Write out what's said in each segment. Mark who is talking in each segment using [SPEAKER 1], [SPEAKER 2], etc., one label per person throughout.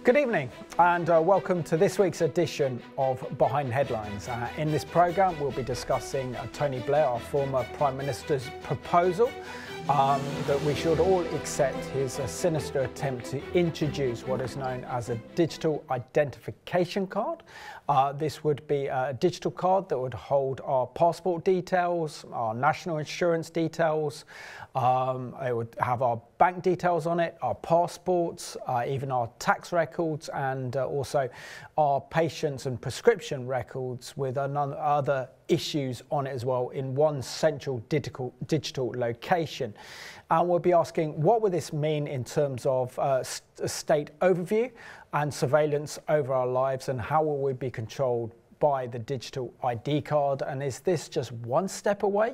[SPEAKER 1] Good evening and welcome to this week's edition of Behind Headlines. In this programme we'll be discussing Tony Blair, our former Prime Minister's proposal that we should all accept his sinister attempt to introduce what is known as a digital identification card. This would be a digital card that would hold our passport details, our national insurance details, it would have our bank details on it, our passports, even our tax records, and also our patients and prescription records with other issues on it as well in one central digital location. And we'll be asking, what would this mean in terms of a state overview and surveillance over our lives, and how will we be controlled by the digital ID card? And is this just one step away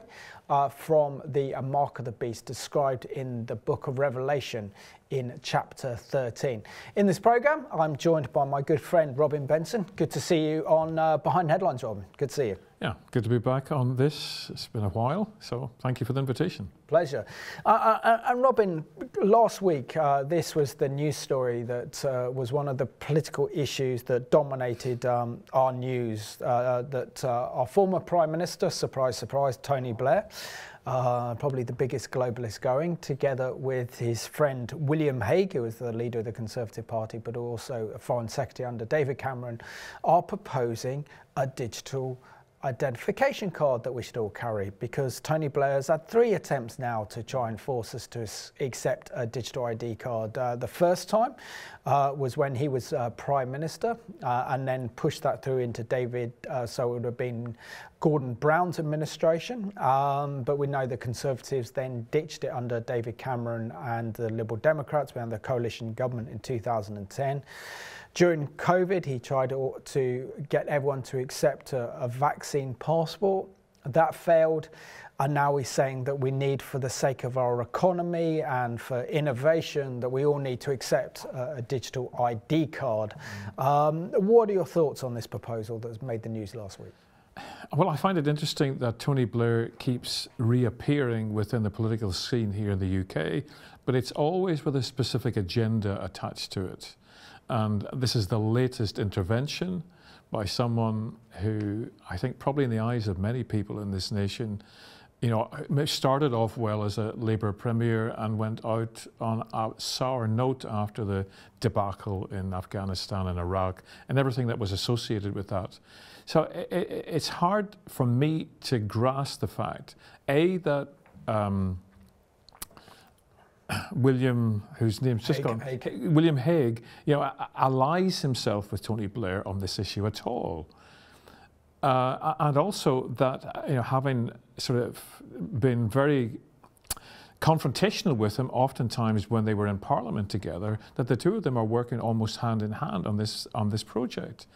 [SPEAKER 1] from the mark of the beast described in the book of Revelation in chapter 13? In this programme, I'm joined by my good friend Robin Benson. Good to see you on Behind Headlines, Robin. Good to see you.
[SPEAKER 2] Yeah, good to be back on this. It's been a while, so thank you for the invitation.
[SPEAKER 1] Pleasure. And Robin, last week, this was the news story that was one of the political issues that dominated our news, that our former Prime Minister, surprise, surprise, Tony Blair, probably the biggest globalist going, together with his friend William Hague, who was the leader of the Conservative Party, but also a Foreign Secretary under David Cameron, are proposing a digital identification card that we should all carry, because Tony Blair's had 3 attempts now to try and force us to accept a digital ID card. The first time was when he was Prime Minister, and then pushed that through into David, so it would have been Gordon Brown's administration, but we know the Conservatives then ditched it under David Cameron and the Liberal Democrats behind the coalition government in 2010. During COVID, he tried to get everyone to accept a vaccine passport. That failed, and now he's saying that we need, for the sake of our economy and for innovation, that we all need to accept a digital ID card. What are your thoughts on this proposal that has made the news last week?
[SPEAKER 2] Well, I find it interesting that Tony Blair keeps reappearing within the political scene here in the UK, but it's always with a specific agenda attached to it. And this is the latest intervention by someone who, I think probably in the eyes of many people in this nation, you know, started off well as a Labour Premier and went out on a sour note after the debacle in Afghanistan and Iraq and everything that was associated with that. So it's hard for me to grasp the fact, A, that William, whose name's just gone, William Hague, you know, allies himself with Tony Blair on this issue at all. And also that, you know, having sort of been very confrontational with him oftentimes when they were in Parliament together, that the two of them are working almost hand in hand on this project.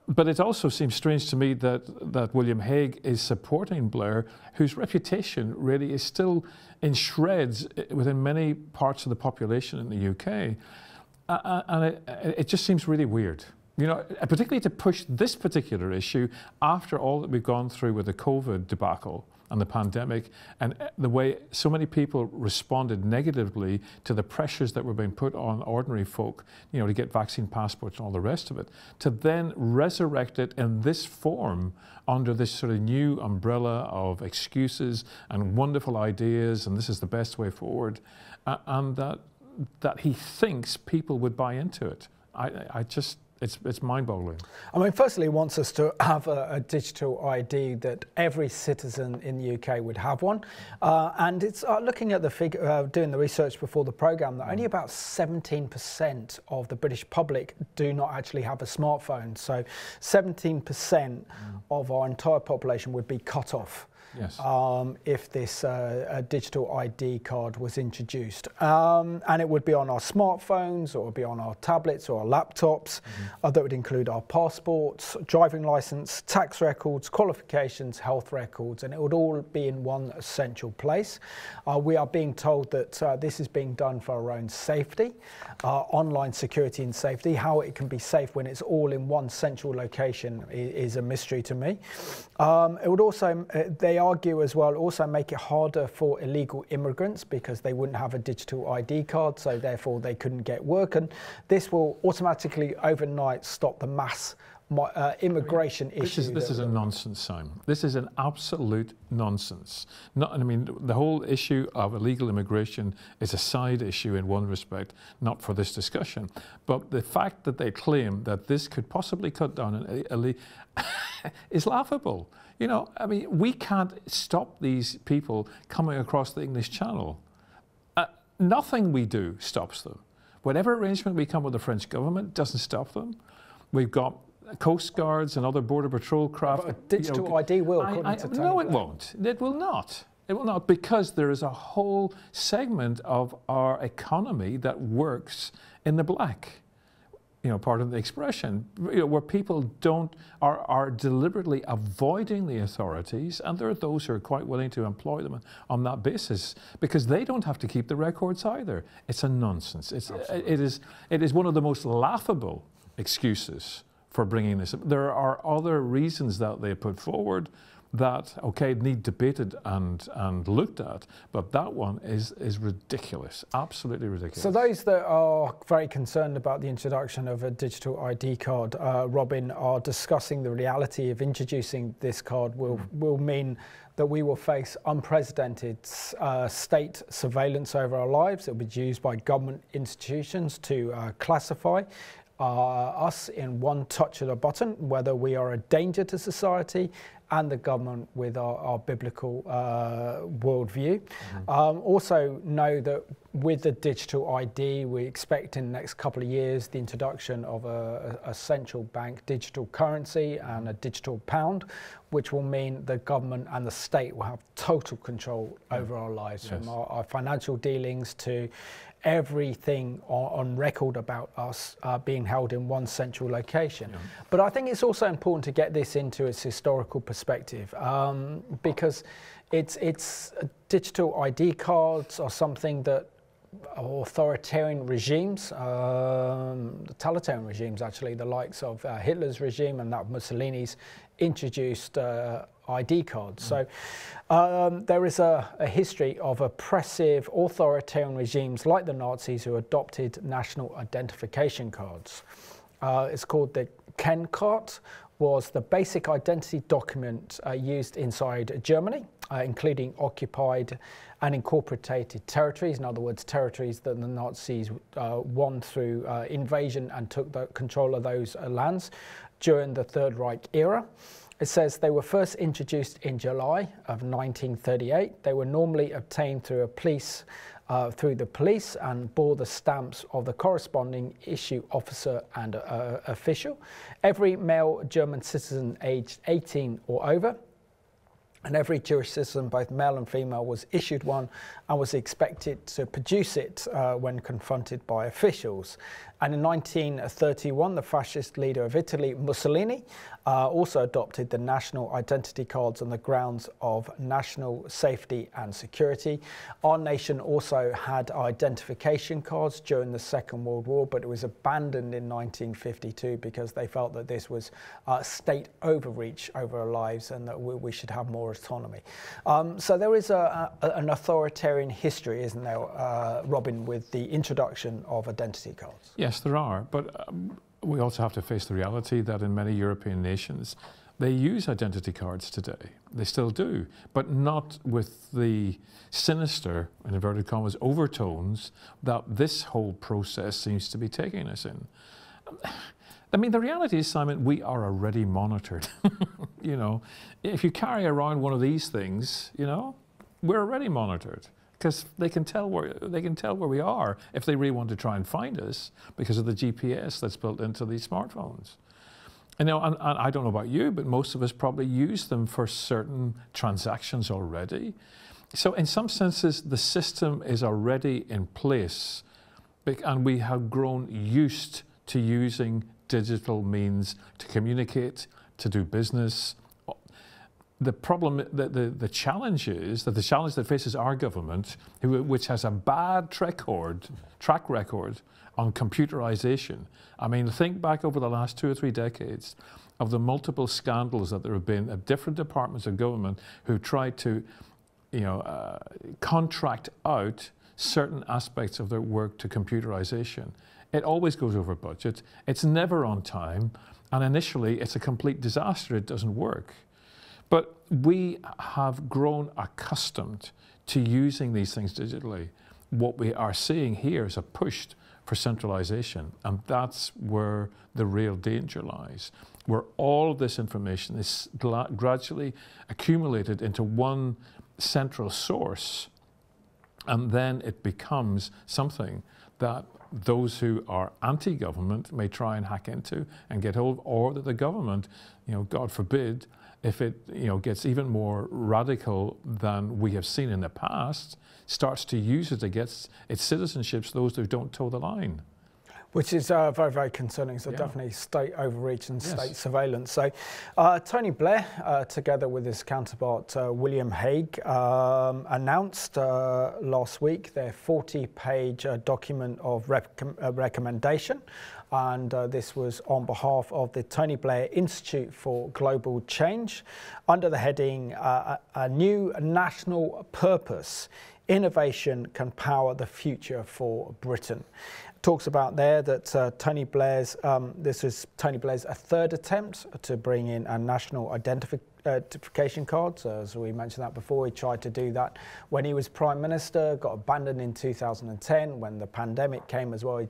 [SPEAKER 2] But it also seems strange to me that William Hague is supporting Blair, whose reputation really is still in shreds within many parts of the population in the UK. And it just seems really weird. You know, particularly to push this particular issue after all that we've gone through with the COVID debacle and the pandemic, and the way so many people responded negatively to the pressures that were being put on ordinary folk, you know, to get vaccine passports and all the rest of it, to then resurrect it in this form under this sort of new umbrella of excuses and wonderful ideas, and this is the best way forward, and that he thinks people would buy into it. I just... It's mind-boggling. I
[SPEAKER 1] mean, firstly, he wants us to have a digital ID that every citizen in the UK would have one. And it's looking at the figure, doing the research before the programme, that only about 17% of the British public do not actually have a smartphone. So 17% of our entire population would be cut off. Yes. If this digital ID card was introduced. And it would be on our smartphones, or it would be on our tablets or our laptops. That would include our passports, driving licence, tax records, qualifications, health records, and it would all be in one central place. We are being told that this is being done for our own safety, online security and safety. How it can be safe when it's all in one central location is a mystery to me. It would also, they They argue as well, also make it harder for illegal immigrants because they wouldn't have a digital ID card, so therefore they couldn't get work. And this will automatically overnight stop the mass immigration issue.
[SPEAKER 2] This is a nonsense, Simon. This is an absolute nonsense. The whole issue of illegal immigration is a side issue in one respect, not for this discussion. But the fact that they claim that this could possibly cut down is laughable. We can't stop these people coming across the English Channel. Nothing we do stops them. Whatever arrangement we come with the French government doesn't stop them. We've got Coast Guards and other Border Patrol craft.
[SPEAKER 1] But a digital ID will, according to Tony
[SPEAKER 2] No,
[SPEAKER 1] Blairs.
[SPEAKER 2] it won't. It will not. It will not, because there is a whole segment of our economy that works in the black. Pardon the expression, where people are deliberately avoiding the authorities, and there are those who are quite willing to employ them on that basis because they don't have to keep the records either. It's a nonsense. It is one of the most laughable excuses for bringing this. There are other reasons that they put forward that, okay, need debated and looked at, but that one is ridiculous, absolutely ridiculous.
[SPEAKER 1] So those that are very concerned about the introduction of a digital ID card, Robin, are discussing the reality of introducing this card will mean that we will face unprecedented state surveillance over our lives. It will be used by government institutions to classify us in one touch of a button, whether we are a danger to society and the government with our biblical worldview. Also know that with the digital ID, we expect in the next couple of years the introduction of a central bank digital currency and a digital pound, which will mean the government and the state will have total control over our lives, from our financial dealings to everything on record about us being held in one central location. But I think it's also important to get this into its historical perspective, because it's digital ID cards are something that authoritarian regimes, totalitarian regimes actually, the likes of Hitler's regime and that of Mussolini's, introduced ID cards. So there is a history of oppressive authoritarian regimes like the Nazis who adopted national identification cards. It's called the Ken card, was the basic identity document used inside Germany, including occupied and incorporated territories, in other words, territories that the Nazis won through invasion and took the control of those lands during the Third Reich era. It says they were first introduced in July of 1938. They were normally obtained through the police and bore the stamps of the corresponding issue officer and official. Every male German citizen aged 18 or over, and every Jewish citizen, both male and female, was issued one and was expected to produce it when confronted by officials. And in 1931, the fascist leader of Italy, Mussolini, also adopted the national identity cards on the grounds of national safety and security. Our nation also had identification cards during the Second World War, but it was abandoned in 1952 because they felt that this was state overreach over our lives and that we should have more autonomy. So there is an authoritarian history, isn't there, Robin, with the introduction of identity cards?
[SPEAKER 2] Yes, there are, but we also have to face the reality that in many European nations, they use identity cards today. They still do, but not with the sinister, in inverted commas, overtones that this whole process seems to be taking us in. I mean, the reality is, Simon, we are already monitored. If you carry around one of these things, we're already monitored, because they can tell where we are if they really want to try and find us because of the GPS that's built into these smartphones. And I don't know about you, but most of us probably use them for certain transactions already. So in some senses, the system is already in place, and we have grown used to using digital means to communicate, to do business. the problem, the challenge is that the challenge that faces our government, which has a bad track record on computerization. I mean, think back over the last 2 or 3 decades of the multiple scandals that there have been at different departments of government who tried to, contract out certain aspects of their work to computerization. It always goes over budget. It's never on time. And initially, it's a complete disaster. It doesn't work. But we have grown accustomed to using these things digitally. What we are seeing here is a push for centralization, and that's where the real danger lies, where all of this information is gradually accumulated into one central source, and then it becomes something that those who are anti-government may try and hack into and get hold of, or that the government, God forbid, if it gets even more radical than we have seen in the past, starts to use it against its citizenships, those who don't toe the line.
[SPEAKER 1] Which is very, very concerning. So definitely state overreach and state surveillance. So Tony Blair, together with his counterpart William Hague, announced last week their 40-page document of recommendation. And this was on behalf of the Tony Blair Institute for Global Change under the heading A New National Purpose. Innovation can power the future for Britain. Talks about there that Tony Blair's, this is Tony Blair's a third attempt to bring in a national identification card. So as we mentioned that before, he tried to do that when he was Prime Minister, got abandoned in 2010 when the pandemic came as well. He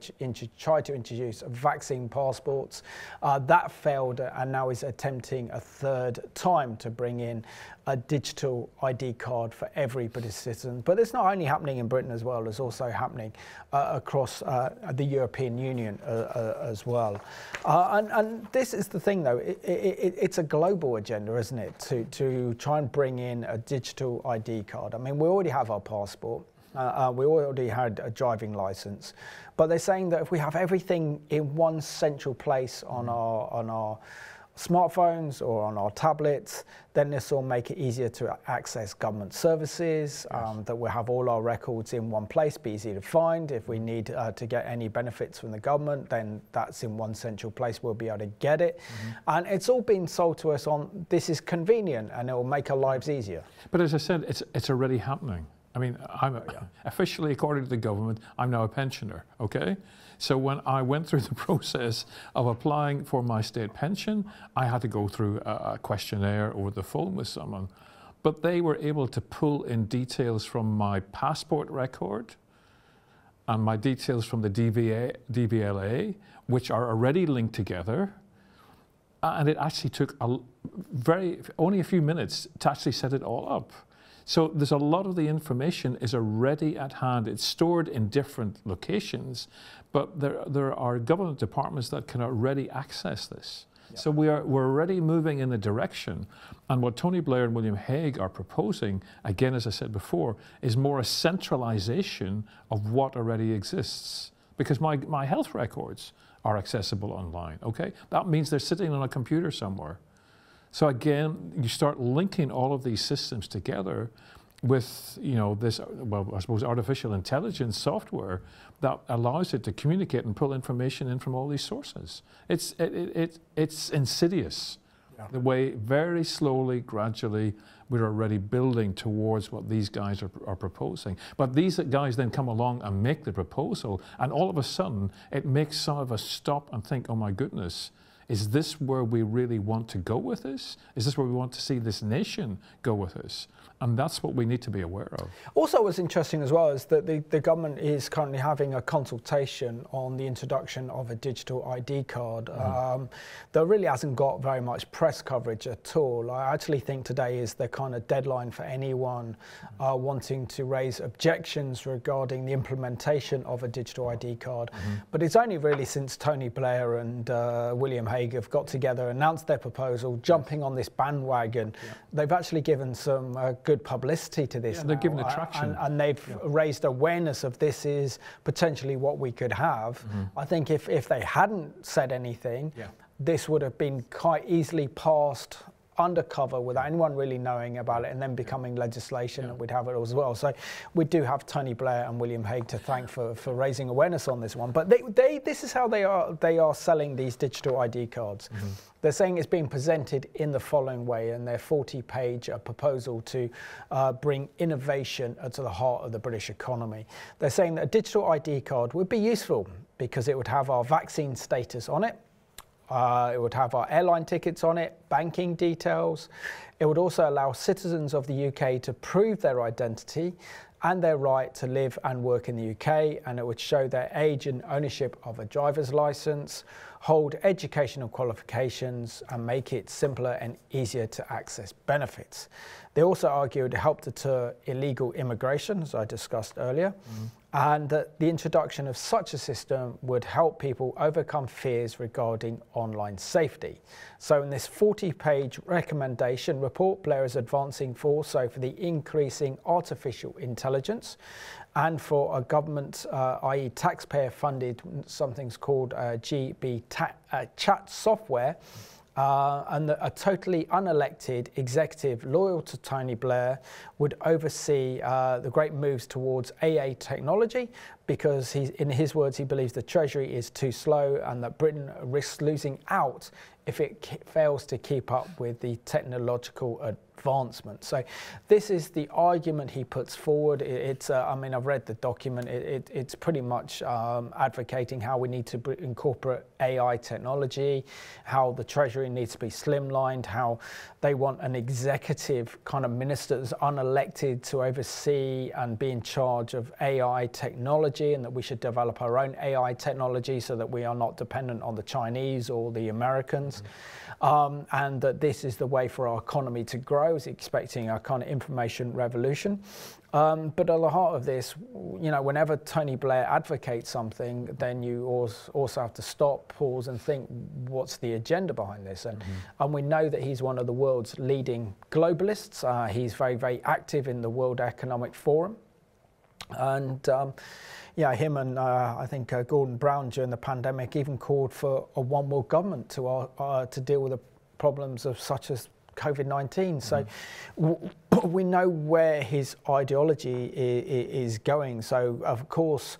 [SPEAKER 1] tried to introduce vaccine passports. That failed, and now he's attempting a third time to bring in a digital ID card for every British citizen. But it's not only happening in Britain as well, it's also happening across the European Union as well. And this is the thing though, it's a global agenda, isn't it, to try and bring in a digital ID card. I mean, we already have our passport, we already had a driving license, but they're saying that if we have everything in one central place on our smartphones or on our tablets, then this will make it easier to access government services, that we'll have all our records in one place, be easy to find. If we need to get any benefits from the government, then that's in one central place, we'll be able to get it. And it's all been sold to us on, this is convenient and it will make our lives easier.
[SPEAKER 2] But as I said, it's already happening. I mean, officially, according to the government, I'm now a pensioner, okay? So when I went through the process of applying for my state pension, I had to go through a questionnaire over the phone with someone. But they were able to pull in details from my passport record and my details from the DVLA, which are already linked together. And it actually took only a few minutes to actually set it all up. So there's a lot of the information is already at hand. It's stored in different locations, but there are government departments that can already access this. Yeah. So we're already moving in the direction. And what Tony Blair and William Hague are proposing, again, as I said before, is more a centralization of what already exists. Because my health records are accessible online, okay? That means they're sitting on a computer somewhere. So again, you start linking all of these systems together with, this, well, I suppose artificial intelligence software that allows it to communicate and pull information in from all these sources. It's insidious. Yeah. The way very slowly, gradually, we're already building towards what these guys are proposing. But these guys then come along and make the proposal, and all of a sudden, it makes some of us stop and think, oh my goodness, is this where we really want to go with this? Is this where we want to see this nation go with this? And that's what we need to be aware of.
[SPEAKER 1] Also, what's interesting as well is that the government is currently having a consultation on the introduction of a digital ID card. That really hasn't got very much press coverage at all. I actually think today is the kind of deadline for anyone wanting to raise objections regarding the implementation of a digital ID card. But it's only really since Tony Blair and William Hague have got together, announced their proposal, jumping on this bandwagon. They've actually given some good publicity to this.
[SPEAKER 2] They're giving it traction.
[SPEAKER 1] And they've raised awareness of this is potentially what we could have. I think if they hadn't said anything, this would have been quite easily passed undercover without anyone really knowing about it, and then becoming legislation, and we'd have it as well. So we do have Tony Blair and William Hague to thank for raising awareness on this one. But this is how they are selling these digital ID cards. They're saying it's being presented in the following way, in their 40-page proposal to bring innovation to the heart of the British economy. They're saying that a digital ID card would be useful because it would have our vaccine status on it. It would have our airline tickets on it, banking details. It would also allow citizens of the UK to prove their identity and their right to live and work in the UK, and it would show their age and ownership of a driver's licence, hold educational qualifications, and make it simpler and easier to access benefits. They also argue it would help deter illegal immigration, as I discussed earlier, and that the introduction of such a system would help people overcome fears regarding online safety. So in this 40-page recommendation report, Blair is advancing for the increasing artificial intelligence and for a government, i.e. taxpayer-funded, something's called GB chat software, and a totally unelected executive loyal to Tony Blair would oversee the great moves towards AA technology, because in his words, he believes the Treasury is too slow and that Britain risks losing out if it fails to keep up with the technological advancement. So this is the argument he puts forward. I mean, I've read the document. It's pretty much advocating how we need to incorporate AI technology, how the Treasury needs to be slimlined, how they want an executive kind of minister that's unelected to oversee and be in charge of AI technology, and that we should develop our own AI technology so that we are not dependent on the Chinese or the Americans. And that this is the way for our economy to grow, is expecting a kind of information revolution. But at the heart of this, you know, whenever Tony Blair advocates something, then you also have to stop, pause and think, what's the agenda behind this? And we know that he's one of the world's leading globalists. He's very, very active in the World Economic Forum. And yeah, him and I think Gordon Brown during the pandemic even called for a one world government to deal with the problems of such as COVID-19. So we know where his ideology is going. So of course,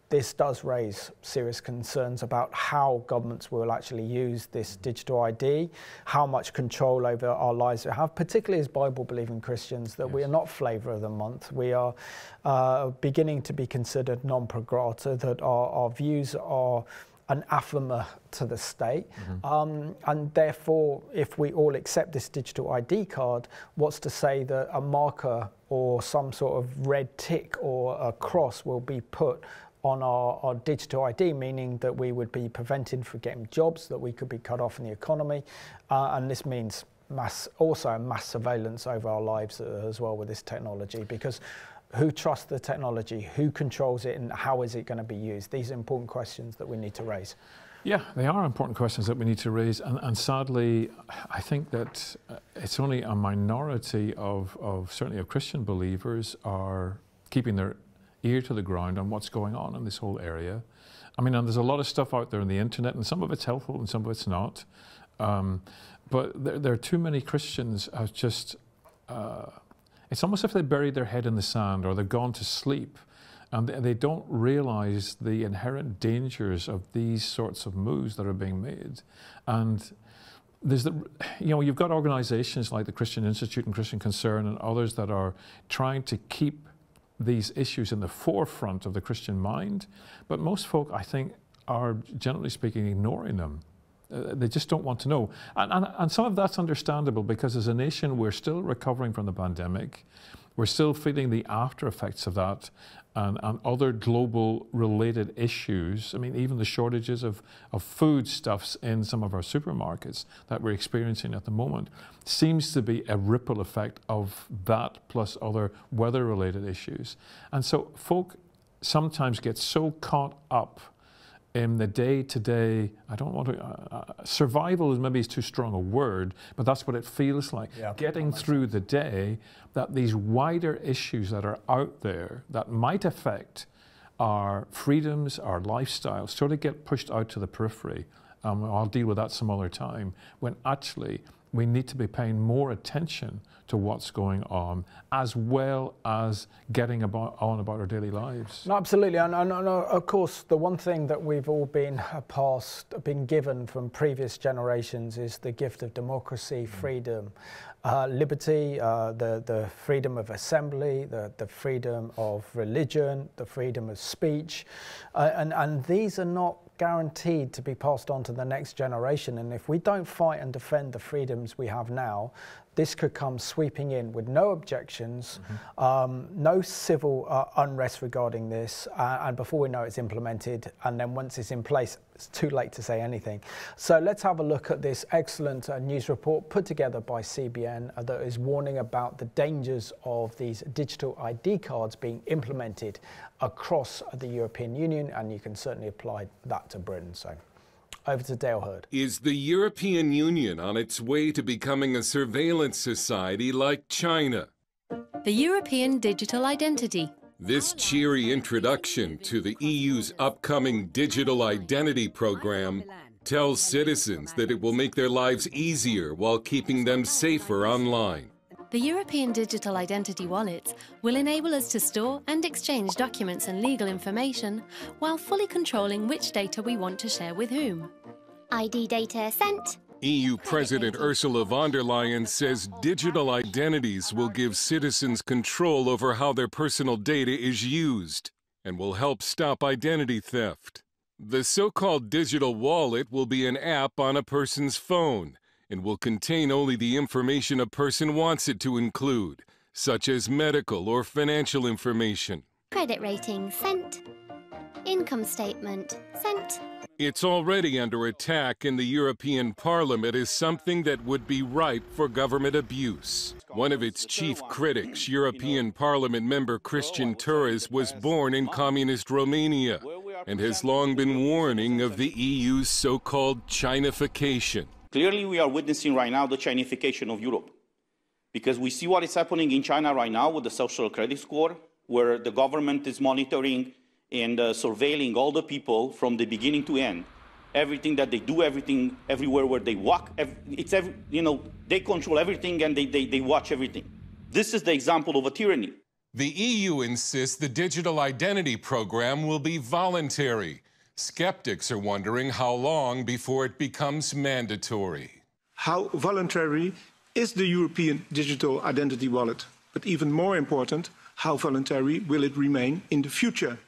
[SPEAKER 1] this does raise serious concerns about how governments will actually use this digital ID, how much control over our lives we have, particularly as Bible-believing Christians, that we are not flavour of the month. We are beginning to be considered non pro grata, that our views are anathema to the state. And therefore, if we all accept this digital ID card, what's to say that a marker or some sort of red tick or a cross will be put on our digital ID, meaning that we would be prevented from getting jobs, that we could be cut off in the economy, and this means mass surveillance over our lives as well with this technology, because who trusts the technology, who controls it, and how is it going to be used? These are important questions that we need to raise. Yeah, they are important questions that we need to raise, and sadly, I think that it's only a minority of certainly of Christian believers are keeping their ear to the ground on what's going on in this whole area. I mean, and there's a lot of stuff out there on the internet, and some of it's helpful and some of it's not. But there are too many Christians who just, it's almost as if they buried their head in the sand or they've gone to sleep, and they don't realize the inherent dangers of these sorts of moves that are being made. And there's you've got organizations like the Christian Institute and Christian Concern and others that are trying to keep these issues in the forefront of the Christian mind, but most folk, I think, are generally speaking ignoring them. They just don't want to know. And some of that's understandable, because as a nation, we're still recovering from the pandemic. We're still feeling the after effects of that and other global related issues. I mean, even the shortages of foodstuffs in some of our supermarkets that we're experiencing at the moment seems to be a ripple effect of that, plus other weather related issues. And so folk sometimes get so caught up in the day-to-day, I don't want to, survival is maybe too strong a word, but that's what it feels like. Yeah, getting through the day, that these wider issues that are out there that might affect our freedoms, our lifestyles, sort of get pushed out to the periphery. I'll deal with that some other time, when actually
[SPEAKER 2] we need to be paying more attention to what's going on, as well as getting about our daily lives.
[SPEAKER 1] No, absolutely, and of course, the one thing that we've all been given from previous generations is the gift of democracy, freedom, liberty, the freedom of assembly, the freedom of religion, the freedom of speech, and these are not guaranteed to be passed on to the next generation. And if we don't fight and defend the freedoms we have now, this could come sweeping in with no objections, no civil unrest regarding this, and before we know it's implemented, and then once it's in place, it's too late to say anything. So let's have a look at this excellent news report put together by CBN that is warning about the dangers of these digital ID cards being implemented across the European Union, and you can certainly apply that to Britain. So over to Dale Hurd.
[SPEAKER 3] Is the European Union on its way to becoming a surveillance society like China?
[SPEAKER 4] The European Digital Identity.
[SPEAKER 3] This cheery introduction to the EU's upcoming digital identity program tells citizens that it will make their lives easier while keeping them safer online.
[SPEAKER 4] The European Digital Identity wallets will enable us to store and exchange documents and legal information while fully controlling which data we want to share with whom.
[SPEAKER 5] ID data sent.
[SPEAKER 3] EU President Ursula von der Leyen says digital identities will give citizens control over how their personal data is used and will help stop identity theft. The so-called digital wallet will be an app on a person's phone and will contain only the information a person wants it to include, such as medical or financial information.
[SPEAKER 5] Credit rating sent. Income statement sent.
[SPEAKER 3] It's already under attack in the European Parliament as something that would be ripe for government abuse. One of its chief critics, European Parliament member Christian Turres, was born in communist Romania and has long been warning of the EU's so-called Chinification.
[SPEAKER 6] Clearly, we are witnessing right now the Chinification of Europe, because we see what is happening in China right now with the social credit score, where the government is monitoring and surveilling all the people from the beginning to end. Everything that they do, everything, everywhere where they walk, they control everything and they watch everything. This is the example of a tyranny.
[SPEAKER 3] The EU insists the digital identity program will be voluntary. Skeptics are wondering how long before it becomes mandatory.
[SPEAKER 7] How voluntary is the European Digital Identity Wallet? But even more important, how voluntary will it remain in the future?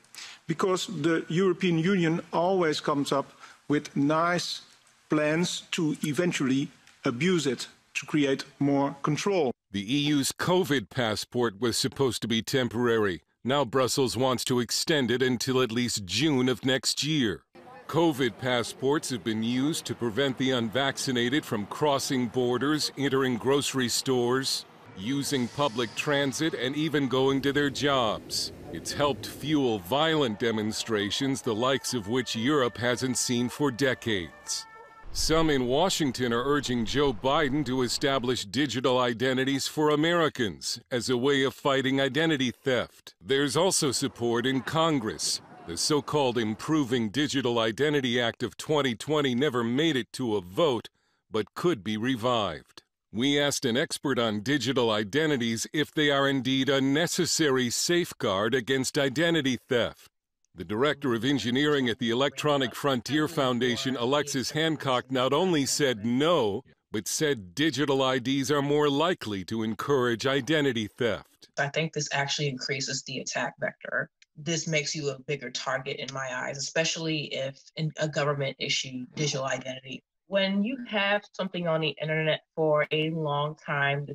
[SPEAKER 7] Because the European Union always comes up with nice plans to eventually abuse it, to create more control.
[SPEAKER 3] The EU's COVID passport was supposed to be temporary. Now Brussels wants to extend it until at least June of next year. COVID passports have been used to prevent the unvaccinated from crossing borders, entering grocery stores, using public transit, and even going to their jobs. It's helped fuel violent demonstrations, the likes of which Europe hasn't seen for decades. Some in Washington are urging Joe Biden to establish digital identities for Americans as a way of fighting identity theft. There's also support in Congress. The so-called Improving Digital Identity Act of 2020 never made it to a vote, but could be revived. We asked an expert on digital identities if they are indeed a necessary safeguard against identity theft. The Director of Engineering at the Electronic Frontier Foundation, Alexis Hancock, not only said no, but said digital IDs are more likely to encourage identity theft.
[SPEAKER 8] I think this actually increases the attack vector. This makes you a bigger target in my eyes, especially if a government issued digital identity. When you have something on the internet for a long time,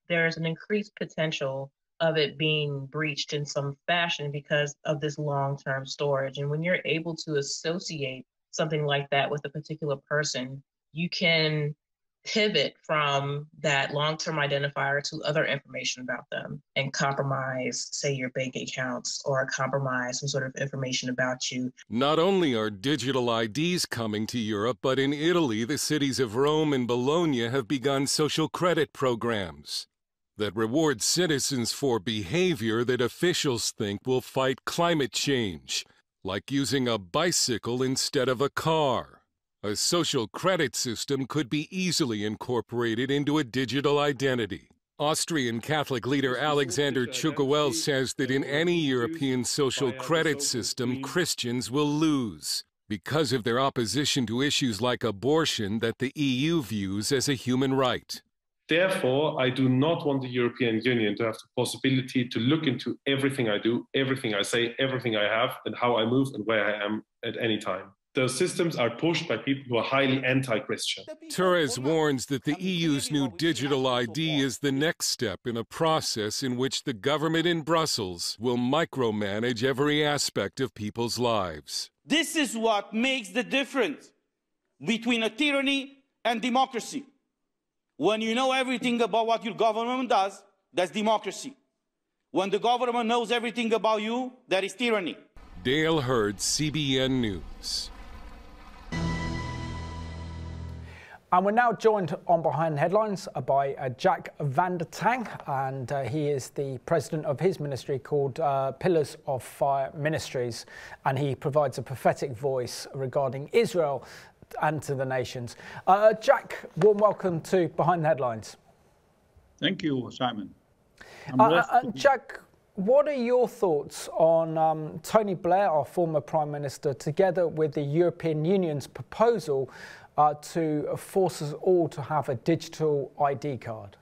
[SPEAKER 8] there's an increased potential of it being breached in some fashion because of this long-term storage. And when you're able to associate something like that with a particular person, you can pivot from that long-term identifier to other information about them and compromise, say, your bank accounts or compromise some sort of information about you.
[SPEAKER 3] Not only are digital IDs coming to Europe, but in Italy, the cities of Rome and Bologna have begun social credit programs that reward citizens for behavior that officials think will fight climate change, like using a bicycle instead of a car. A social credit system could be easily incorporated into a digital identity. Austrian Catholic leader Alexander Tschukowel says that in any European social credit system, Christians will lose because of their opposition to issues like abortion that the EU views as a human right.
[SPEAKER 9] Therefore, I do not want the European Union to have the possibility to look into everything I do, everything I say, everything I have, and how I move and where I am at any time. Those systems are pushed by people who are highly anti-Christian.
[SPEAKER 3] Torres warns that the EU's new digital ID is the next step in a process in which the government in Brussels will micromanage every aspect of people's lives.
[SPEAKER 6] This is what makes the difference between a tyranny and democracy. When you know everything about what your government does, that's democracy. When the government knows everything about you, that is tyranny.
[SPEAKER 3] Dale Hurd, CBN News.
[SPEAKER 1] And we're now joined on Behind Headlines by Jack van der Tang, and he is the president of his ministry called Pillars of Fire Ministries, and he provides a prophetic voice regarding Israel and to the nations. Jack, warm welcome to Behind the Headlines.
[SPEAKER 10] Thank you, Simon.
[SPEAKER 1] And Jack, what are your thoughts on Tony Blair, our former Prime Minister, together with the European Union's proposal to force us all to have a digital ID card?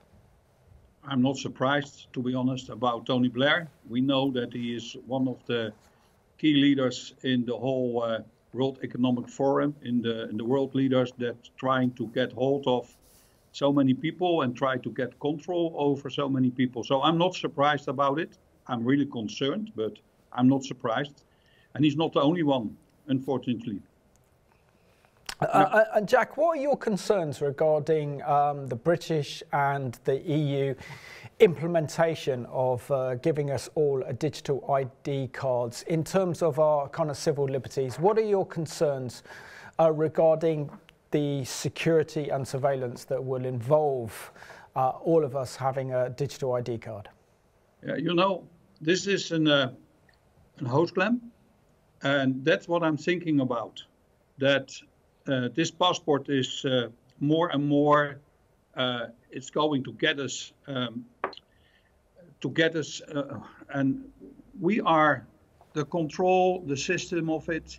[SPEAKER 10] I'm not surprised, to be honest, about Tony Blair. We know that he is one of the key leaders in the whole World Economic Forum, in the world leaders that trying to get hold of so many people and try to get control over so many people. So I'm not surprised about it. I'm really concerned, but I'm not surprised. And he's not the only one, unfortunately.
[SPEAKER 1] And Jack, what are your concerns regarding the British and the EU implementation of giving us all a digital ID cards in terms of our kind of civil liberties? What are your concerns regarding the security and surveillance that will involve all of us having a digital ID card?
[SPEAKER 10] Yeah, you know, this is an hoofdklem, and that's what I'm thinking about. That this passport is more and more. It's going to get us, and we are the control, the system of it.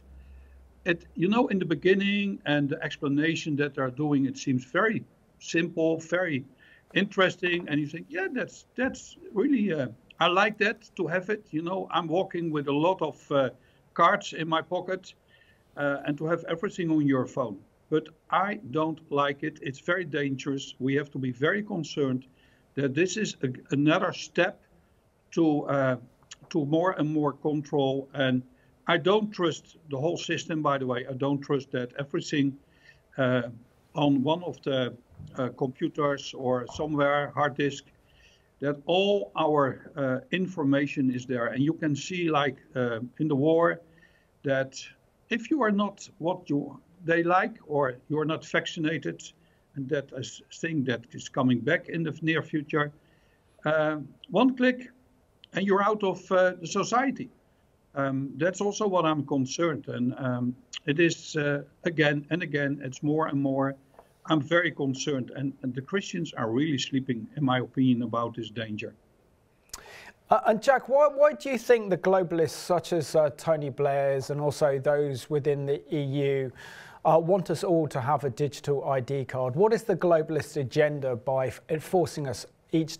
[SPEAKER 10] You know, in the beginning and the explanation that they're doing, it seems very simple, very interesting, and you think, yeah, that's really. I like that, to have it. You know, I'm walking with a lot of cards in my pocket. And to have everything on your phone. But I don't like it. It's very dangerous. We have to be very concerned that this is another step to more and more control. And I don't trust the whole system, by the way. I don't trust that everything on one of the computers or somewhere, hard disk, that all our information is there. And you can see, like in the war, that if you are not what they like, or you are not vaccinated, and that is a thing that is coming back in the near future, one click and you're out of the society. That's also what I'm concerned. And it is again and again, it's more and more. I'm very concerned. And the Christians are really sleeping, in my opinion, about this danger.
[SPEAKER 1] And Jack, why do you think the globalists such as Tony Blairs and also those within the EU want us all to have a digital ID card? What is the globalist agenda by forcing us, each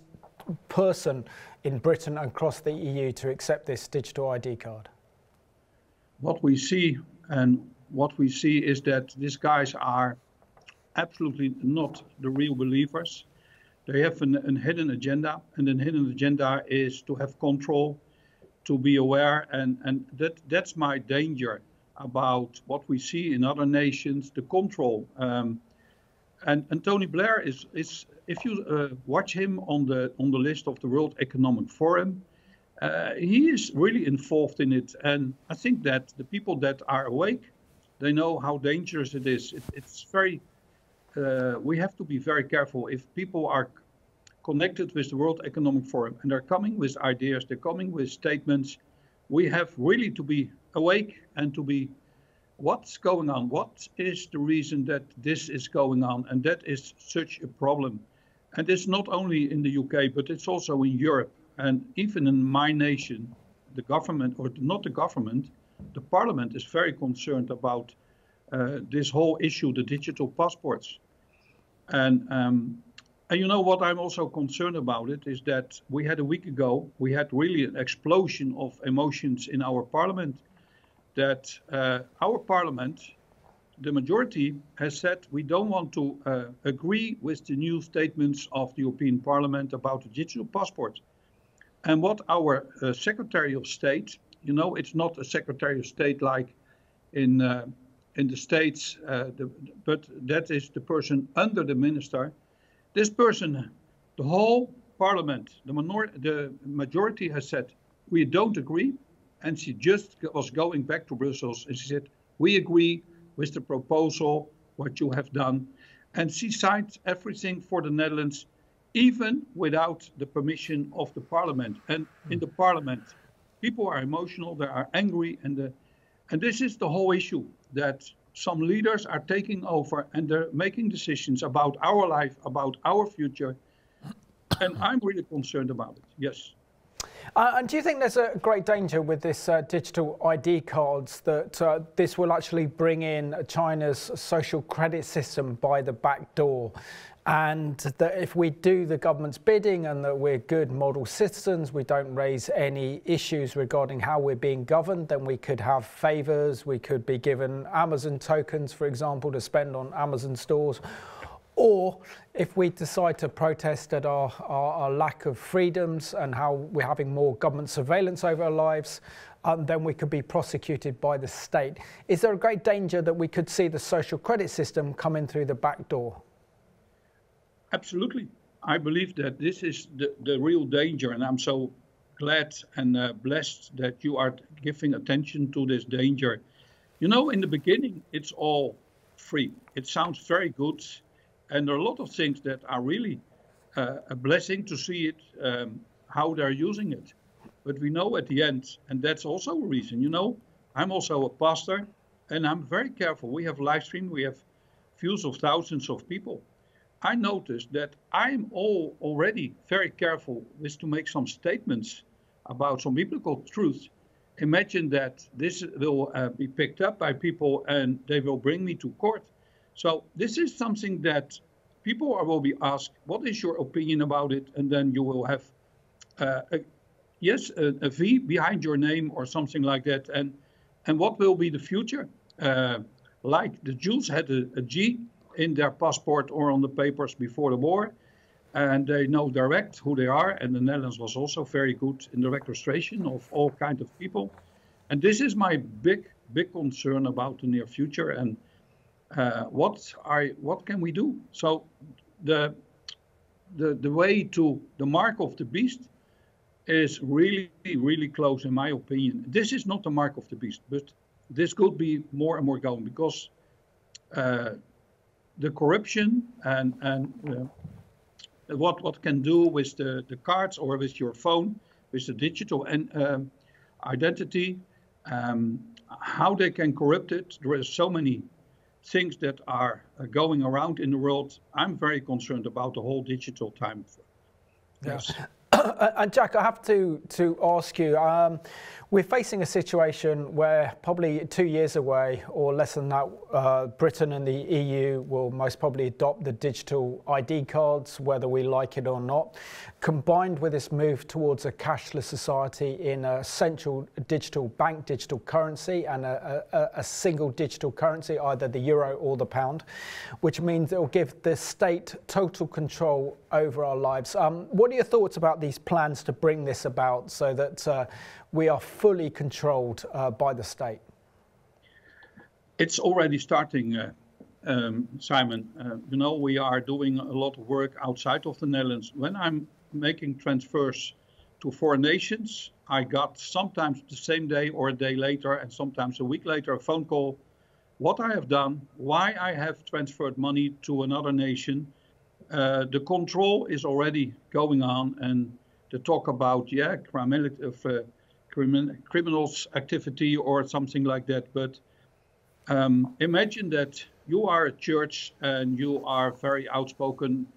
[SPEAKER 1] person in Britain and across the EU, to accept this digital ID card?
[SPEAKER 10] What we see is that these guys are absolutely not the real believers. They have a hidden agenda, and the hidden agenda is to have control, to be aware, and that's my danger about what we see in other nations, the control. And Tony Blair is if you watch him on the list of the World Economic Forum, he is really involved in it, and I think that the people that are awake, they know how dangerous it is. It's very. We have to be very careful. If people are connected with the World Economic Forum and they're coming with ideas, they're coming with statements, we have really to be awake and to be what's going on? What is the reason that this is going on? And that is such a problem. And it's not only in the UK, but it's also in Europe. And even in my nation, the government, or not the government, the parliament is very concerned about this whole issue, the digital passports. And you know what I'm also concerned about it is that we had a week ago, we had really an explosion of emotions in our parliament. That our parliament, the majority, has said we don't want to agree with the new statements of the European Parliament about the digital passport. And what our Secretary of State, you know, it's not a Secretary of State like in the States, but that is the person under the minister. This person, the whole Parliament, the majority has said we don't agree. And she just was going back to Brussels and she said, we agree with the proposal, what you have done. And she signed everything for the Netherlands, even without the permission of the parliament. And in the parliament, people are emotional, they are angry. And this is the whole issue, that some leaders are taking over and they're making decisions about our life, about our future. And I'm really concerned about it, yes.
[SPEAKER 1] And do you think there's a great danger with this digital ID cards that this will actually bring in China's social credit system by the back door? And that if we do the government's bidding and that we're good model citizens, we don't raise any issues regarding how we're being governed, then we could have favours, we could be given Amazon tokens, for example, to spend on Amazon stores. Or if we decide to protest at our lack of freedoms and how we're having more government surveillance over our lives, then we could be prosecuted by the state. Is there a great danger that we could see the social credit system come in through the back door?
[SPEAKER 10] Absolutely. I believe that this is the real danger, and I'm so glad and blessed that you are giving attention to this danger. You know, in the beginning, it's all free. It sounds very good. And there are a lot of things that are really a blessing to see it, how they're using it. But we know at the end, and that's also a reason, you know, I'm also a pastor and I'm very careful. We have live stream, we have views of thousands of people. I noticed that I'm already very careful with to make some statements about some biblical truth. Imagine that this will be picked up by people and they will bring me to court. So this is something that people will be asked, what is your opinion about it? And then you will have, a V behind your name or something like that. And what will be the future? Like the Jews had a G in their passport or on the papers before the war. And they know direct who they are. And the Netherlands was also very good in the registration of all kinds of people. And this is my big concern about the near future. And what can we do? So the way to the mark of the beast is really close, in my opinion. This is not the mark of the beast, but this could be more and more going, because the corruption and what can do with the cards or with your phone, with the digital identity, how they can corrupt it. There are so many things that are going around in the world. I'm very concerned about the whole digital time. Yes.
[SPEAKER 1] And Jack, I have to ask you, we're facing a situation where probably 2 years away or less than that, Britain and the EU will most probably adopt the digital ID cards, whether we like it or not, combined with this move towards a cashless society in a central digital bank, digital currency, and a single digital currency, either the euro or the pound, which means it will give the state total control over our lives. What are your thoughts about these plans to bring this about so that we are fully controlled by the state?
[SPEAKER 10] It's already starting, Simon. You know, we are doing a lot of work outside of the Netherlands. When I'm making transfers to foreign nations, I got sometimes the same day or a day later and sometimes a week later a phone call, what I have done, why I have transferred money to another nation. The control is already going on, and the talk about, criminals activity or something like that. But Imagine that you are a church and you are very outspoken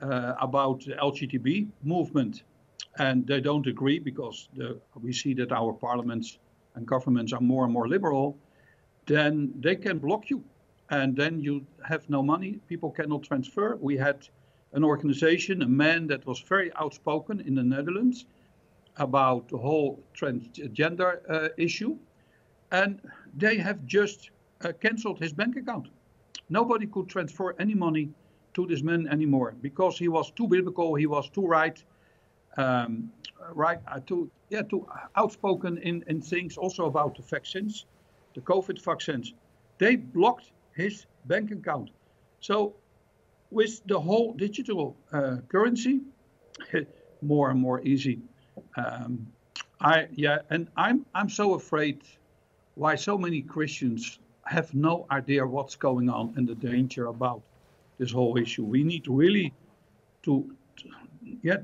[SPEAKER 10] about the LGBT movement, and they don't agree because we see that our parliaments and governments are more and more liberal. Then they can block you, and then you have no money. People cannot transfer. We had an organization, a man that was very outspoken in the Netherlands about the whole transgender issue, and they have just cancelled his bank account. Nobody could transfer any money to this man anymore because he was too biblical, he was too too outspoken in things also about the vaccines, the COVID vaccines. They blocked his bank account. So with the whole digital currency, more and more easy. I'm so afraid why so many Christians have no idea what's going on and the danger about this whole issue. We need really to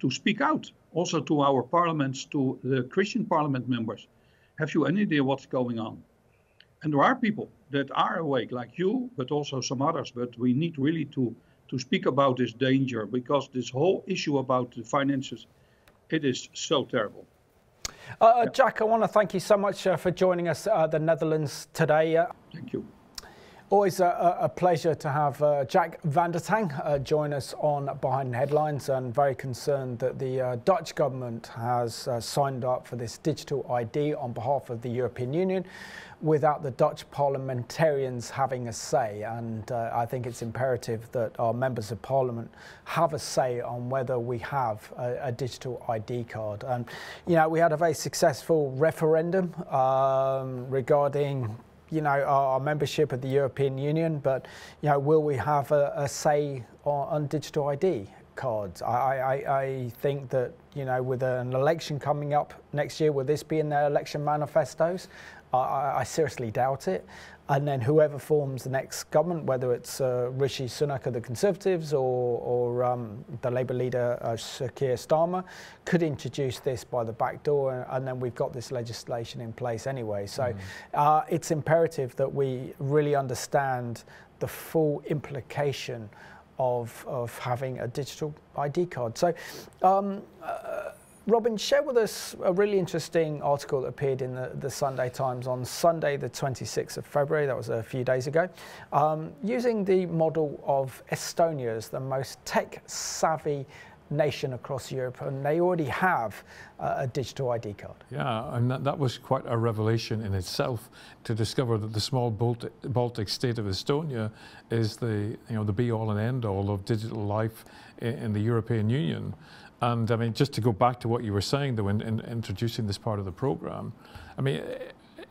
[SPEAKER 10] speak out also to our parliaments, to the Christian parliament members. Have you any idea what's going on? And there are people that are awake like you, but also some others, but we need really to speak about this danger because this whole issue about the finances, it is so terrible.
[SPEAKER 1] Jack, I want to thank you so much for joining us the Netherlands today.
[SPEAKER 10] Thank you.
[SPEAKER 1] Always a pleasure to have Jack van der Tang join us on Behind the Headlines, and very concerned that the Dutch government has signed up for this digital ID on behalf of the European Union without the Dutch parliamentarians having a say. And I think it's imperative that our members of parliament have a say on whether we have a digital ID card. And, you know, we had a very successful referendum regarding our membership of the European Union, but will we have a say on digital ID cards? I think that with an election coming up next year, will this be in their election manifestos? I seriously doubt it. And then whoever forms the next government, whether it's Rishi Sunak of the Conservatives or the Labour leader Sir Keir Starmer, could introduce this by the back door, and then we've got this legislation in place anyway. So it's imperative that we really understand the full implication of having a digital ID card. So Robin, share with us a really interesting article that appeared in the Sunday Times on Sunday, the 26th of February, that was a few days ago, using the model of Estonia as the most tech-savvy nation across Europe, and they already have a digital ID card.
[SPEAKER 2] Yeah, and that was quite a revelation in itself, to discover that the small Baltic state of Estonia is the be-all and end-all of digital life in the European Union. And I mean, just to go back to what you were saying, though, in introducing this part of the program, I mean,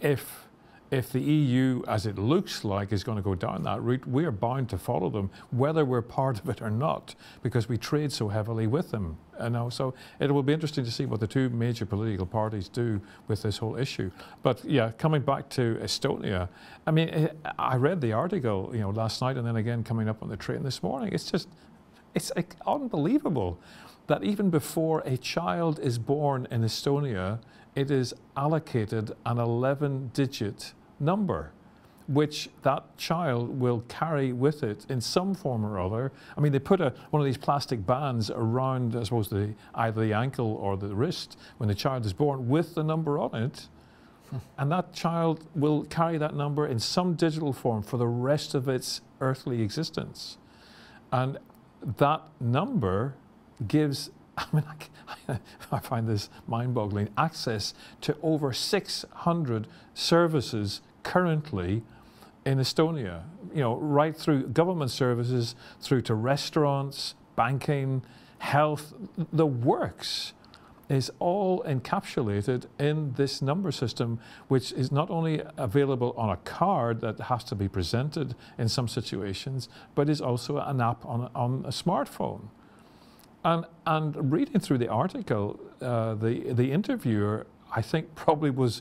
[SPEAKER 2] if the EU, as it looks like, is going to go down that route, we are bound to follow them, whether we're part of it or not, because we trade so heavily with them. So it will be interesting to see what the two major political parties do with this whole issue. But yeah, coming back to Estonia, I mean, I read the article, last night, and then again coming up on the train this morning. It's like unbelievable that even before a child is born in Estonia, it is allocated an 11-digit number, which that child will carry with it in some form or other. I mean, they put one of these plastic bands around, I suppose, either the ankle or the wrist when the child is born with the number on it, and that child will carry that number in some digital form for the rest of its earthly existence. And that number gives, I mean, I find this mind-boggling, access to over 600 services currently in Estonia, right through government services, through to restaurants, banking, health, the works is all encapsulated in this number system, which is not only available on a card that has to be presented in some situations, but is also an app on a smartphone. And reading through the article, the interviewer, I think, probably was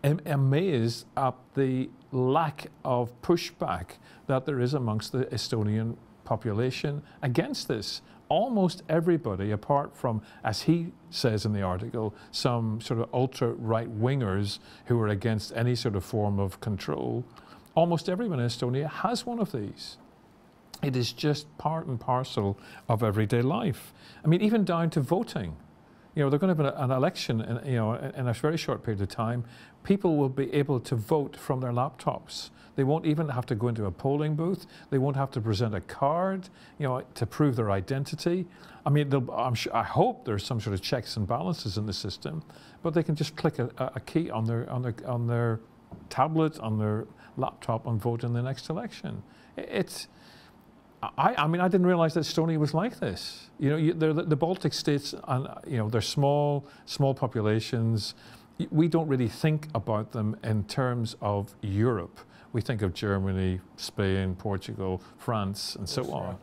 [SPEAKER 2] amazed at the lack of pushback that there is amongst the Estonian population against this. almost everybody, apart from, as he says in the article, some sort of ultra-right-wingers who are against any sort of form of control, almost everyone in Estonia has one of these. It is just part and parcel of everyday life. I mean, even down to voting. You know, they're going to have an election in a very short period of time. People will be able to vote from their laptops. They won't even have to go into a polling booth. They won't have to present a card, you know, to prove their identity. I mean, I hope there's some sort of checks and balances in the system, but they can just click a key on their tablet, on their laptop, and vote in the next election. I mean, I didn't realize that Estonia was like this. You know, the Baltic states, and you know, they're small populations. We don't really think about them in terms of Europe. We think of Germany, Spain, Portugal, France, and so on.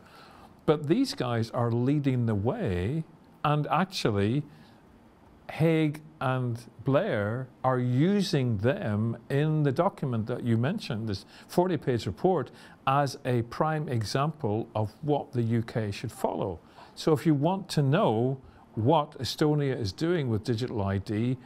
[SPEAKER 2] But these guys are leading the way, and actually, Haig and Blair are using them in the document that you mentioned, this 40-page report, as a prime example of what the UK should follow. So if you want to know what Estonia is doing with digital ID,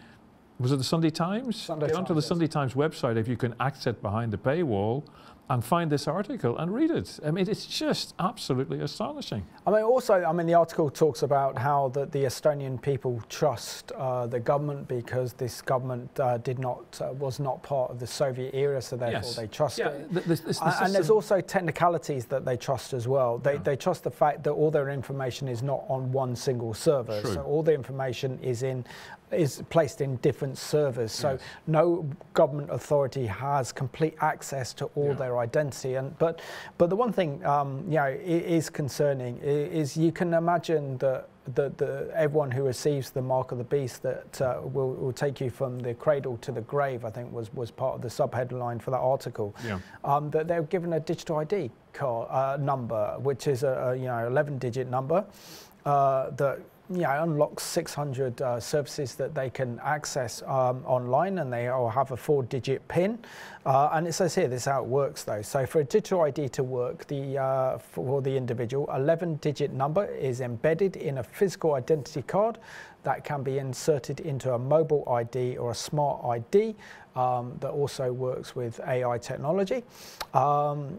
[SPEAKER 2] was it the Sunday Times? Get onto the Sunday Times website if you can access behind the paywall and find this article and read it. I mean, it's just absolutely astonishing. I mean, also, the article talks about how the Estonian people trust the government because this government was not part of the Soviet era, so therefore they trust it. And there's also technicalities that they trust as well. They trust the fact that all their information is not on one single server. True. So all the information is placed in different servers. So no government authority has complete access to all their identity. But the one thing is concerning is you can imagine that everyone who receives the mark of the beast that will take you from the cradle to the grave, I think was part of the subheadline for that article. That they're given a digital ID card number, which is a 11-digit number that unlocks 600 services that they can access online, and they all have a 4-digit PIN. And it says here, this is how it works though. So for a digital ID to work, for the individual, 11-digit number is embedded in a physical identity card that can be inserted into a mobile ID or a smart ID that also works with AI technology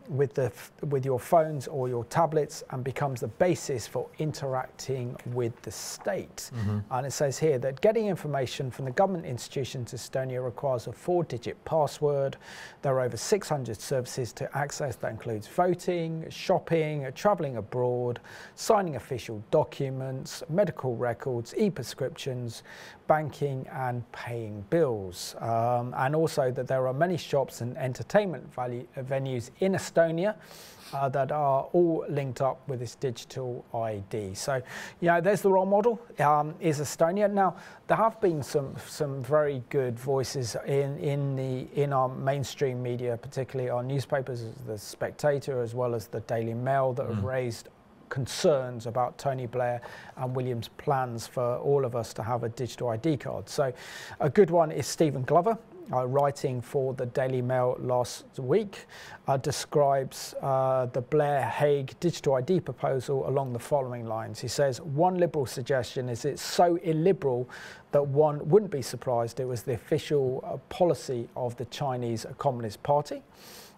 [SPEAKER 2] with your phones or your tablets, and becomes the basis for interacting with the state. And it says here that getting information from the government institutions in Estonia requires a 4-digit password. There are over 600 services to access. That includes voting, shopping, traveling abroad, signing official documents, medical records, e-prescriptions, banking, and paying bills. And also that there are many shops and entertainment venues in Estonia that are all linked up with this digital ID. So, there's the role model, is Estonia. Now, there have been some very good voices in our mainstream media, particularly our newspapers, The Spectator, as well as the Daily Mail, that have raised concerns about Tony Blair and William's plans for all of us to have a digital ID card. So a good one is Stephen Glover, writing for the Daily Mail last week, describes the Blair-Haig digital ID proposal along the following lines. He says, one liberal suggestion is it's so illiberal that one wouldn't be surprised it was the official policy of the Chinese Communist Party.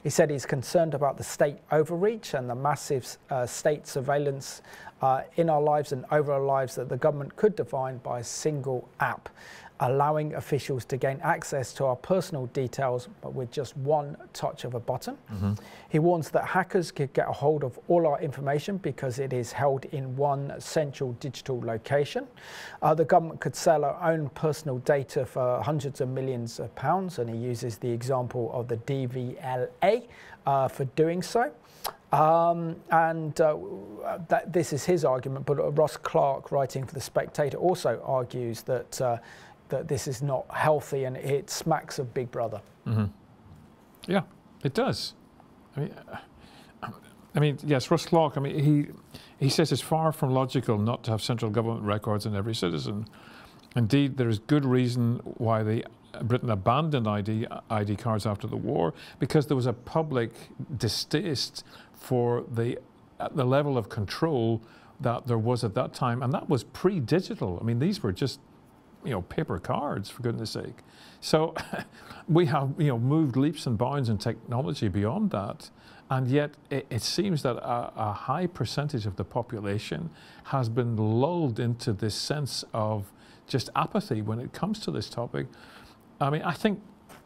[SPEAKER 2] He said he's concerned about the state overreach and the massive state surveillance in our lives and over our lives that the government could define by a single app, allowing officials to gain access to our personal details, but with just one touch of a button. He warns that hackers could get a hold of all our information because it is held in one central digital location. The government could sell our own personal data for hundreds of millions of pounds, and he uses the example of the DVLA for doing so. This is his argument, but Ross Clark, writing for The Spectator, also argues that that this is not healthy and it smacks of Big Brother. Yeah, it does. I mean, yes, Ross Clark, he says it's far from logical not to have central government records on every citizen. Indeed, there is good reason why Britain abandoned ID cards after the war, because there was a public distaste for the level of control that there was at that time, and that was pre-digital. I mean, these were just, paper cards, for goodness sake. So we have, moved leaps and bounds in technology beyond that, and yet it seems that a high percentage of the population has been lulled into this sense of just apathy when it comes to this topic. I mean, I think,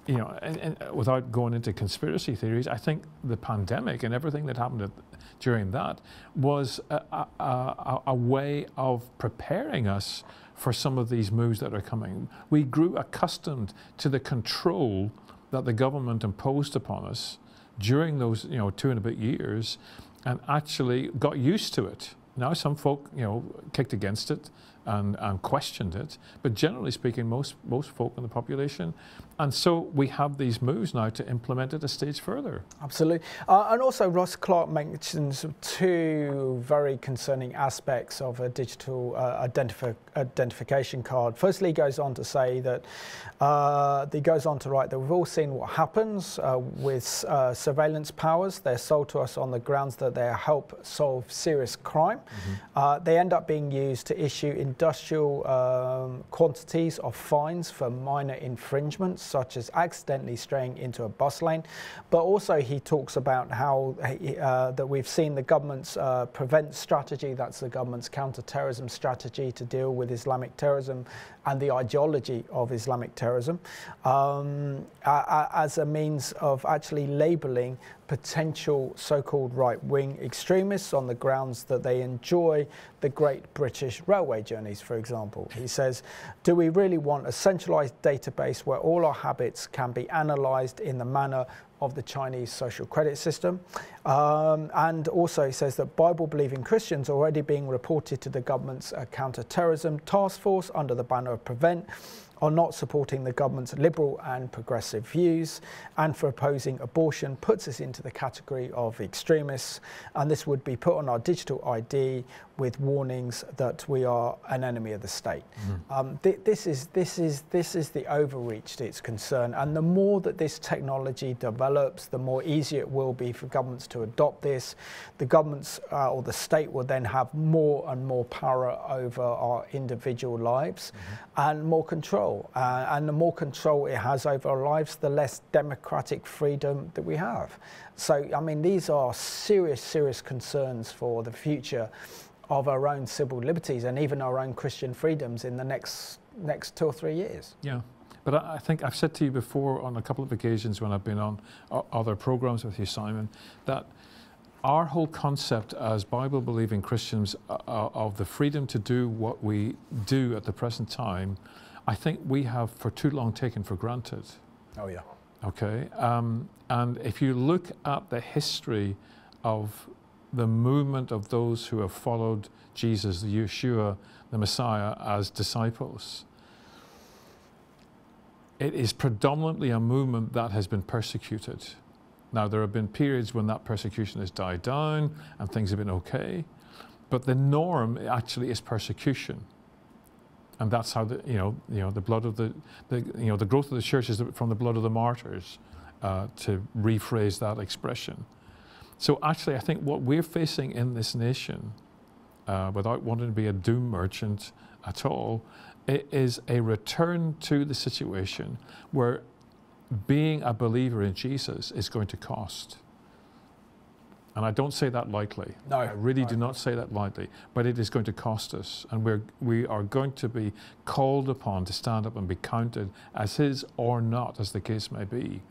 [SPEAKER 2] and without going into conspiracy theories, I think the pandemic and everything that happened during that was a way of preparing us for some of these moves that are coming. We grew accustomed to the control that the government imposed upon us during those 2 and a bit years, and actually got used to it. Now some folk kicked against it and questioned it, but generally speaking, most folk in the population. And so we have these moves now to implement it a stage further.
[SPEAKER 1] Absolutely. And also Ross Clark mentions 2 very concerning aspects of a digital identification card. Firstly, he goes on to say that, he goes on to write that we've all seen what happens with surveillance powers. They're sold to us on the grounds that they help solve serious crime. Mm-hmm. They end up being used to issue industrial quantities of fines for minor infringements, such as accidentally straying into a bus lane. But also he talks about how that we've seen the government's prevent strategy, that's the government's counter-terrorism strategy to deal with Islamic terrorism and the ideology of Islamic terrorism, as a means of actually labelling potential so-called right-wing extremists on the grounds that they enjoy the Great British Railway journeys, for example. He says, do we really want a centralised database where all our habits can be analysed in the manner of the Chinese social credit system? And also he says that Bible-believing Christians are already being reported to the government's counter-terrorism task force under the banner of PREVENT, are not supporting the government's liberal and progressive views, and for opposing abortion puts us into the category of extremists, and this would be put on our digital ID with warnings that we are an enemy of the state. Mm. This is the overreach that's concerned, and the more that this technology develops, the more easier it will be for governments to adopt this. The governments or the state will then have more and more power over our individual lives, and more control. And the more control it has over our lives, the less democratic freedom that we have. So, I mean, these are serious, serious concerns for the future of our own civil liberties and even our own Christian freedoms in the next 2 or 3 years.
[SPEAKER 2] Yeah, but I think I've said to you before on a couple of occasions when I've been on other programs with you, Simon, that our whole concept as Bible-believing Christians of the freedom to do what we do at the present time, I think we have for too long taken for granted.
[SPEAKER 1] Oh yeah.
[SPEAKER 2] Okay, and if you look at the history of the movement of those who have followed Jesus, the Yeshua, the Messiah, as disciples, it is predominantly a movement that has been persecuted. Now, there have been periods when that persecution has died down and things have been okay, but the norm actually is persecution. And that's how the blood of the growth of the church is from the blood of the martyrs, to rephrase that expression. So actually, I think what we're facing in this nation, without wanting to be a doom merchant at all, it is a return to the situation where being a believer in Jesus is going to cost. And I don't say that lightly.
[SPEAKER 1] No,
[SPEAKER 2] I really do not say that lightly. But it is going to cost us, and we are going to be called upon to stand up and be counted as his or not, as the case may be.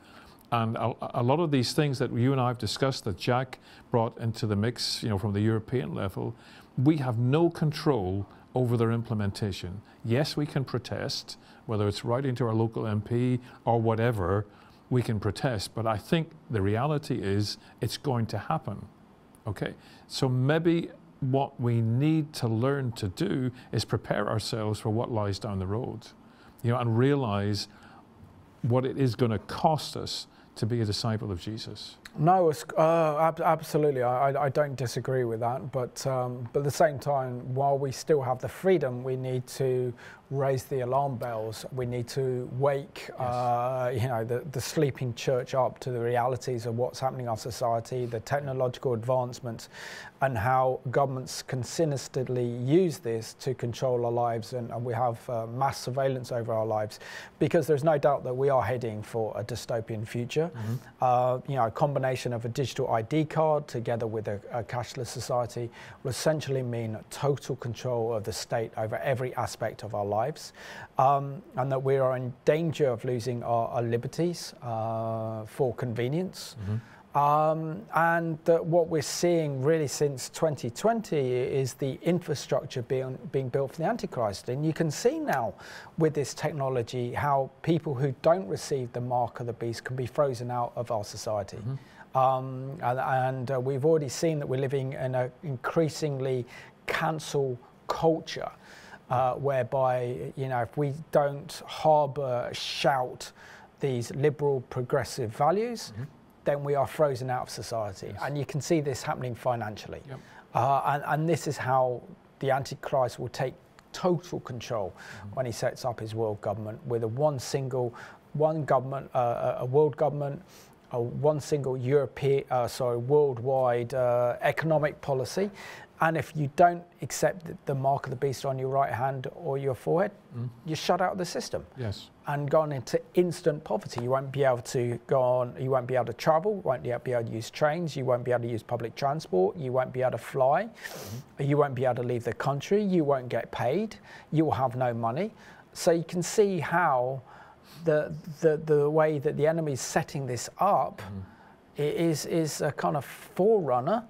[SPEAKER 2] And a lot of these things that you and I have discussed, that Jack brought into the mix, from the European level, we have no control over their implementation. Yes, we can protest, whether it's writing to our local MP or whatever, we can protest, but I think the reality is it's going to happen, okay? So maybe what we need to learn to do is prepare ourselves for what lies down the road, and realize what it is going to cost us to be a disciple of Jesus.
[SPEAKER 1] No, absolutely. I don't disagree with that. But at the same time, while we still have the freedom, we need to raise the alarm bells. We need to wake, the sleeping church up to the realities of what's happening in our society, the technological advancements, and how governments can sinisterly use this to control our lives, and we have mass surveillance over our lives, because there's no doubt that we are heading for a dystopian future. You know, a combination of a digital ID card together with a cashless society will essentially mean total control of the state over every aspect of our lives, and that we are in danger of losing our liberties for convenience. And that what we're seeing really since 2020 is the infrastructure being built for the Antichrist. And you can see now with this technology how people who don't receive the mark of the beast can be frozen out of our society. And we've already seen that we're living in an increasingly cancel culture, whereby, you know, if we don't harbour, shout these liberal progressive values, then we are frozen out of society. And you can see this happening financially. And this is how the Antichrist will take total control when he sets up his world government with a one government, a world government, one single worldwide economic policy. And if you don't accept the mark of the beast on your right hand or your forehead, you're shut out of the system. And gone into instant poverty. You won't be able to go on, you won't be able to travel, you won't be able to use trains, you won't be able to use public transport, you won't be able to fly, you won't be able to leave the country, you won't get paid, you will have no money. So you can see how the way that the enemy is setting this up is a kind of forerunner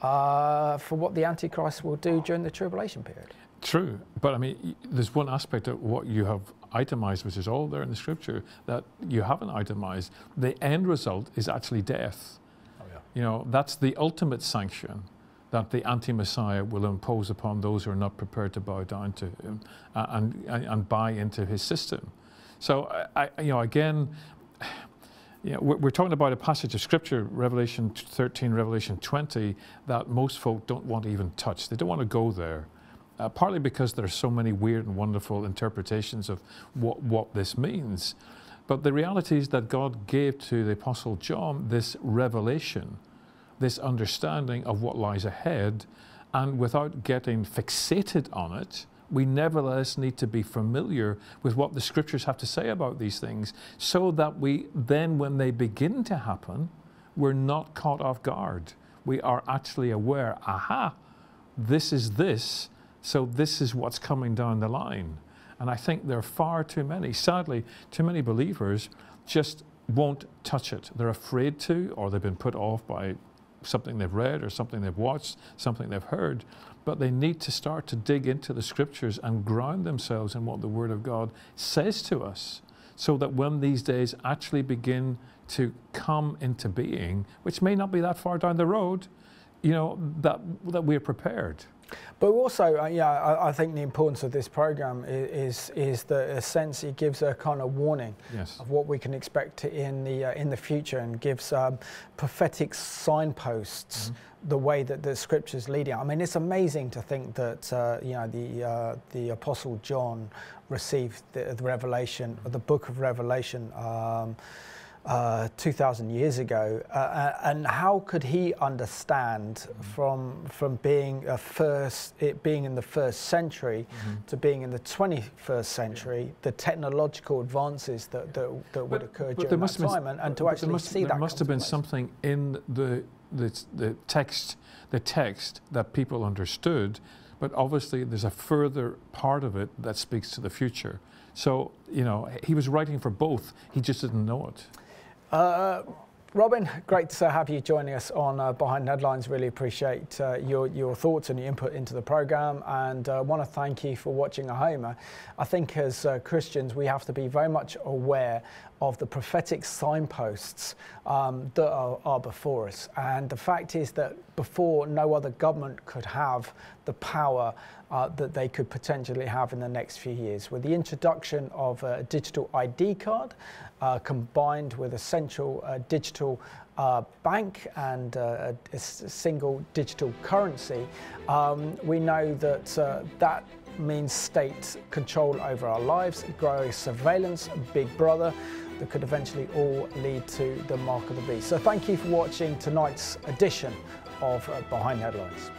[SPEAKER 1] for what the Antichrist will do during the tribulation period.
[SPEAKER 2] True, but I mean, there's one aspect of what you have itemized, which is all there in the scripture, that you haven't itemized. The end result is actually death. You know, that's the ultimate sanction that the anti-Messiah will impose upon those who are not prepared to bow down to him and buy into his system. So, you know, again, you know, we're talking about a passage of scripture, Revelation 13, Revelation 20, that most folk don't want to even touch. They don't want to go there. Partly because there are so many weird and wonderful interpretations of what this means. But the reality is that God gave to the Apostle John this revelation, this understanding of what lies ahead, and without getting fixated on it, we nevertheless need to be familiar with what the scriptures have to say about these things, so that we then, when they begin to happen, we're not caught off guard. We are actually aware, aha, this is this, so this is what's coming down the line. And I think there are far too many, sadly, too many believers just won't touch it. They're afraid to, or they've been put off by something they've read or something they've watched, something they've heard. But they need to start to dig into the scriptures and ground themselves in what the Word of God says to us, so that when these days actually begin to come into being, which may not be that far down the road, you know, that we're prepared.
[SPEAKER 1] But also, yeah, I think the importance of this program is that, in a sense, it gives a kind of warning of what we can expect in the future, and gives prophetic signposts the way that the Scriptures leading. I mean, it's amazing to think that you know, the Apostle John received the revelation, the book of Revelation, 2,000 years ago, and how could he understand from being being in the first century to being in the 21st century, the technological advances that would occur during that time, and to actually see that.
[SPEAKER 2] There must have been something in the text that people understood, but obviously there's a further part of it that speaks to the future. So, you know, he was writing for both, he just didn't know it.
[SPEAKER 1] Robin, great to have you joining us on Behind Headlines. Really appreciate your thoughts and your input into the programme, and want to thank you for watching at home. I think as Christians we have to be very much aware of the prophetic signposts that are before us. And the fact is that before, no other government could have the power that they could potentially have in the next few years. With the introduction of a digital ID card, combined with a central digital bank and a single digital currency, we know that that means state control over our lives, growing surveillance, Big Brother, that could eventually all lead to the mark of the beast. So thank you for watching tonight's edition of Behind Headlines.